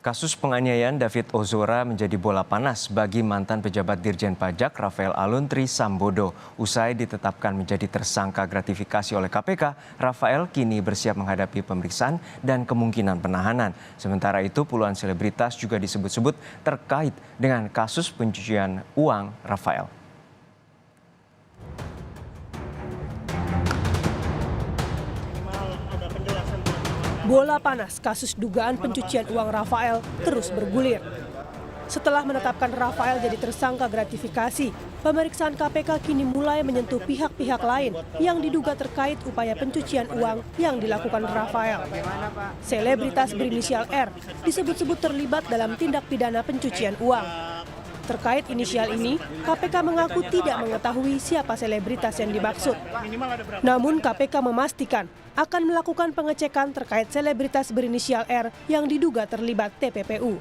Kasus penganiayaan David Ozora menjadi bola panas bagi mantan pejabat Dirjen Pajak Rafael Aluntri Sambodo. Usai ditetapkan menjadi tersangka gratifikasi oleh KPK, Rafael kini bersiap menghadapi pemeriksaan dan kemungkinan penahanan. Sementara itu, puluhan selebritas juga disebut-sebut terkait dengan kasus pencucian uang Rafael. Bola panas kasus dugaan pencucian uang Rafael terus bergulir. Setelah menetapkan Rafael jadi tersangka gratifikasi, pemeriksaan KPK kini mulai menyentuh pihak-pihak lain yang diduga terkait upaya pencucian uang yang dilakukan Rafael. Selebritas berinisial R disebut-sebut terlibat dalam tindak pidana pencucian uang. Terkait inisial ini, KPK mengaku tidak mengetahui siapa selebritas yang dimaksud. Namun KPK memastikan akan melakukan pengecekan terkait selebritas berinisial R yang diduga terlibat TPPU.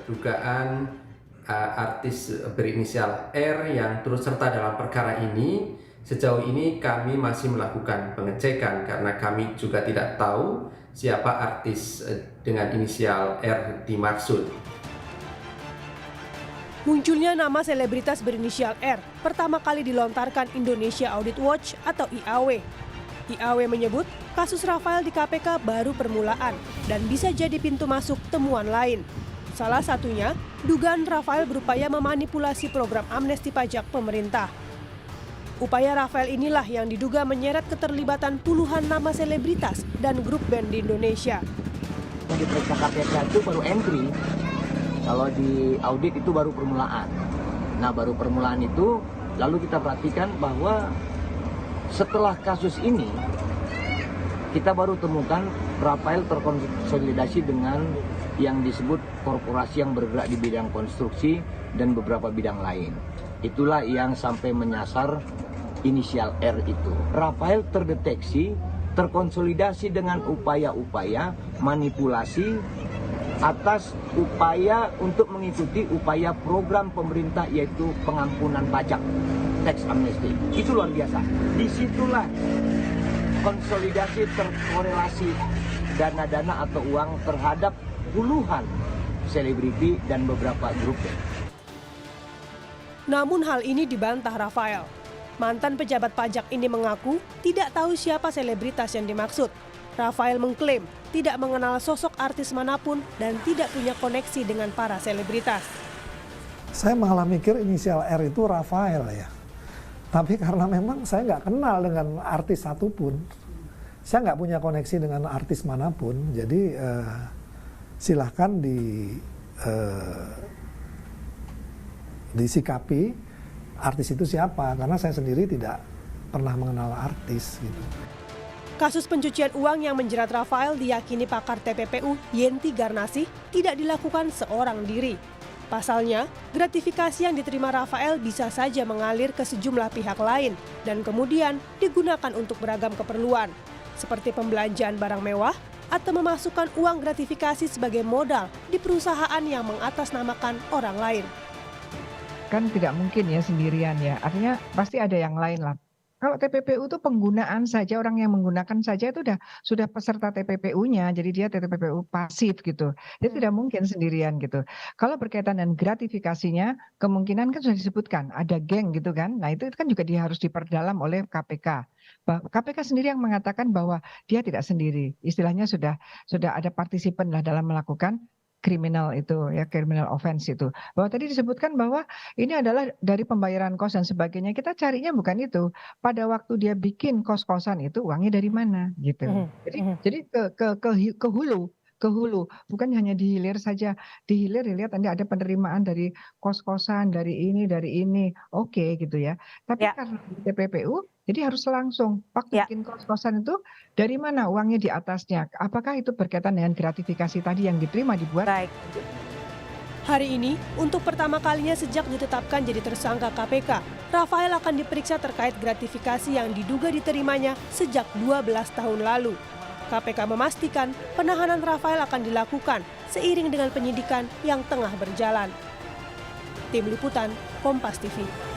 Dugaan artis berinisial R yang turut serta dalam perkara ini, sejauh ini kami masih melakukan pengecekan karena kami juga tidak tahu siapa artis dengan inisial R dimaksud. Munculnya nama selebritas berinisial R pertama kali dilontarkan Indonesia Audit Watch atau IAW. IAW menyebut kasus Rafael di KPK baru permulaan dan bisa jadi pintu masuk temuan lain. Salah satunya, dugaan Rafael berupaya memanipulasi program amnesti pajak pemerintah. Upaya Rafael inilah yang diduga menyeret keterlibatan puluhan nama selebritas dan grup band di Indonesia. Yang diperiksa KPK itu baru entry. Kalau di audit itu baru permulaan. Nah, baru permulaan itu lalu kita perhatikan bahwa setelah kasus ini kita baru temukan Rafael terkonsolidasi dengan yang disebut korporasi yang bergerak di bidang konstruksi dan beberapa bidang lain. Itulah yang sampai menyasar inisial R itu. Rafael terdeteksi terkonsolidasi dengan upaya-upaya manipulasi atas upaya untuk mengikuti upaya program pemerintah yaitu pengampunan pajak, tax amnesty. Itu luar biasa. Disitulah konsolidasi terkorelasi dana-dana atau uang terhadap puluhan selebriti dan beberapa grup. Namun hal ini dibantah Rafael. Mantan pejabat pajak ini mengaku tidak tahu siapa selebritas yang dimaksud. Rafael mengklaim tidak mengenal sosok artis manapun dan tidak punya koneksi dengan para selebritas. Saya malah mikir inisial R itu Rafael ya. Tapi karena memang saya nggak kenal dengan artis satupun. Saya nggak punya koneksi dengan artis manapun. Jadi silahkan disikapi artis itu siapa. Karena saya sendiri tidak pernah mengenal artis gitu. Kasus pencucian uang yang menjerat Rafael diyakini pakar TPPU Yenti Garnasih tidak dilakukan seorang diri. Pasalnya, gratifikasi yang diterima Rafael bisa saja mengalir ke sejumlah pihak lain dan kemudian digunakan untuk beragam keperluan, seperti pembelanjaan barang mewah atau memasukkan uang gratifikasi sebagai modal di perusahaan yang mengatasnamakan orang lain. Kan tidak mungkin ya sendirian ya, artinya pasti ada yang lain lah. Kalau TPPU itu penggunaan saja, orang yang menggunakan saja itu sudah peserta TPPU-nya, jadi dia TPPU pasif gitu. Dia tidak mungkin sendirian gitu. Kalau berkaitan dengan gratifikasinya, kemungkinan kan sudah disebutkan, ada geng gitu kan. Nah itu kan juga harus diperdalam oleh KPK. KPK sendiri yang mengatakan bahwa dia tidak sendiri. Istilahnya sudah ada partisipan lah dalam melakukan kriminal itu ya, criminal offense itu. Bahwa tadi disebutkan bahwa ini adalah dari pembayaran kos dan sebagainya. Kita carinya bukan itu. Pada waktu dia bikin kos-kosan itu uangnya dari mana gitu. Jadi ke hulu, bukan hanya di hilir saja. Di hilir dilihat Anda ada penerimaan dari kos-kosan, dari ini, oke gitu ya. Tapi karena di TPPU, jadi harus langsung waktu bikin kos-kosan itu dari mana uangnya di atasnya. Apakah itu berkaitan dengan gratifikasi tadi yang diterima dibuat? Baik. Hari ini, untuk pertama kalinya sejak ditetapkan jadi tersangka KPK, Rafael akan diperiksa terkait gratifikasi yang diduga diterimanya sejak 12 tahun lalu. KPK memastikan penahanan Rafael akan dilakukan seiring dengan penyidikan yang tengah berjalan. Tim Liputan, Kompas TV.